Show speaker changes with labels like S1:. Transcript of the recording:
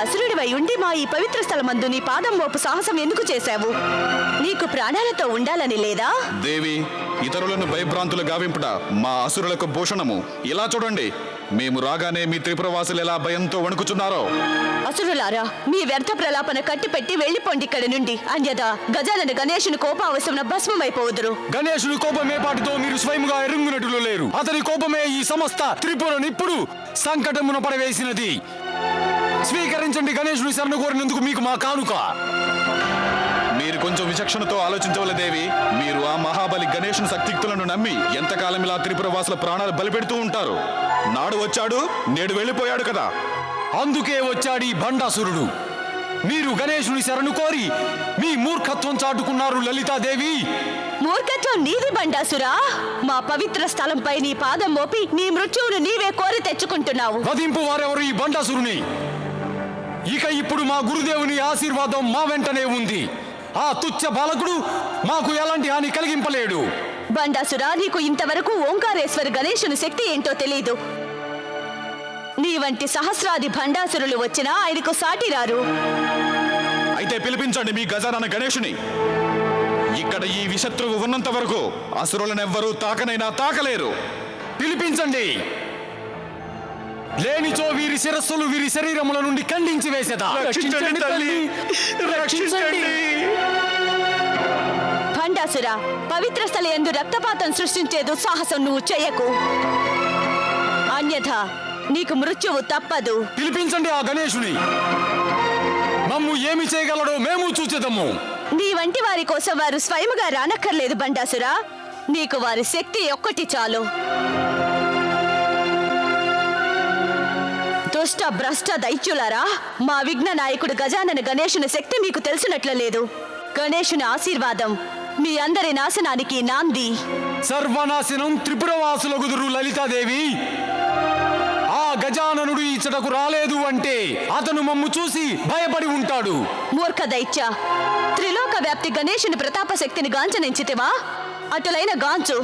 S1: అసురుడివై ఉండి మా ఈ పవిత్ర స్థలమందు నీ పాదం మోపు సాహసం ఎందుకు చేశావు? నీకు ప్రాణాలతో ఉండాలని లేదా?
S2: దేవి, ఇతరులను భయభ్రాంతులు గావింపుట మా అసురులకు భూషణము. ఇలా చూడండి, మేము రాగానే మీ త్రిపురవాసులు ఎలా భయంతో వణుకుచున్నారో.
S1: అసురులారా, మీ వ్యర్థ ప్రలాపన కట్టిపెట్టి వెళ్లిపోండి ఇక్కడి నుండి. అన్యదా గజానన గణేశుని కోపావశమున భస్మమైపోవుదురు.
S3: గణేశుని కోపమే పాటితో మీరు స్వయముగా ఎరుంగునట్లు లేరు. అతని కోపమే ఈ సమస్త త్రిపురనిప్పుడు సంకటమున పడవేసినది. స్వీకరించండి గణేశుని శరణు కోరినందుకు మీకు మా కానుక.
S2: మీరు కొంచెం విచక్షణతో ఆలోచించవలే దేవి. మీరు ఆ మహాబలి గణేశుని శక్తియుక్తులను నమ్మి ఎంతకాలం ఇలా త్రిపురవాసుల ప్రాణాలు బలిపెడుతూ ఉంటారు? నాడు వచ్చాడు, నేడు వెళ్ళిపోయాడు కదా.
S3: అందుకే వచ్చాడు ఈ భండాసురుడు. మీరు గణేశుని శరణు కోరి మీ మూర్ఖత్వం చాటుకున్నారు లలితాదేవి.
S1: మూర్ఖత్వం నీది బండాసురా. మా పవిత్ర స్థలంపై నీ పాదం మోపి నీ మృత్యువును నీవే కోరి తెచ్చుకుంటున్నావు.
S3: వధింపు వారెవరు ఈ భండాసురుని? ఇక ఇప్పుడు మా గురుదేవుని ఆశీర్వాదం మా వెంటనే ఉంది. ఆ తుచ్చ బాలకుడు మాకు ఎలాంటి హాని కలిగింపలేడు.
S1: బండాసురా, నీకు ఇంతవరకు ఓంకారేశ్వర గణేశుని శక్తి ఏంటో తెలీదు. నీ వంటి సహస్రాది భండాసురులు వచ్చినా ఆయనకు సాటి రారు.
S2: అయితే పిలిపించండి మీ గజానన గణేశుని. ఇక్కడ ఈ విశత్రువు ఉన్నంత వరకు అసురులనెవ్వరూ తాకనైనా తాకలేరు.
S3: పిలిపించండి. లేనిచో వీరి శిరస్సులు వీరి శరీరముల నుండి ఖండించి వేసేదా.
S2: రక్షించండి తల్లి, రక్షించండి.
S1: భండాసురా, పవిత్ర స్థల యందు రక్తపాతం సృష్టించే దుస్సాహసం నువ్వు చేయకు. అన్యథా నీకు మృత్యువు తప్పదు.
S3: పిలిపించండి ఆ గణేశుని. మమ్ము ఏమి చేయగలడో మేము చూచేదము.
S1: నీ వంటి వారి కోసం వారు స్వయముగా రానక్కర్లేదు బండాసురా. నీకు వారి శక్తి ఒక్కటి చాలు. దుష్ట భ్రష్ట దైత్యులారా, మా విఘ్న నాయకుడు గజానన గణేశుని శక్తి మీకు తెలిసినట్లు లేదు. గణేశుని ఆశీర్వాదం మీ అందరి నాశనానికి నాంది.
S3: సర్వనాశనం త్రిపురవాసుల గుదురు లలితాదేవి. ఆ గజాననుడు ఇచ్చటకు రాలేదు అంటే అతను మమ్ము చూసి భయపడి ఉంటాడు.
S1: మూర్ఖ దైత్య, త్రిలోక వ్యాప్తి గణేశుని ప్రతాప శక్తిని గాంచనించితివా? అటులైన గాంచు.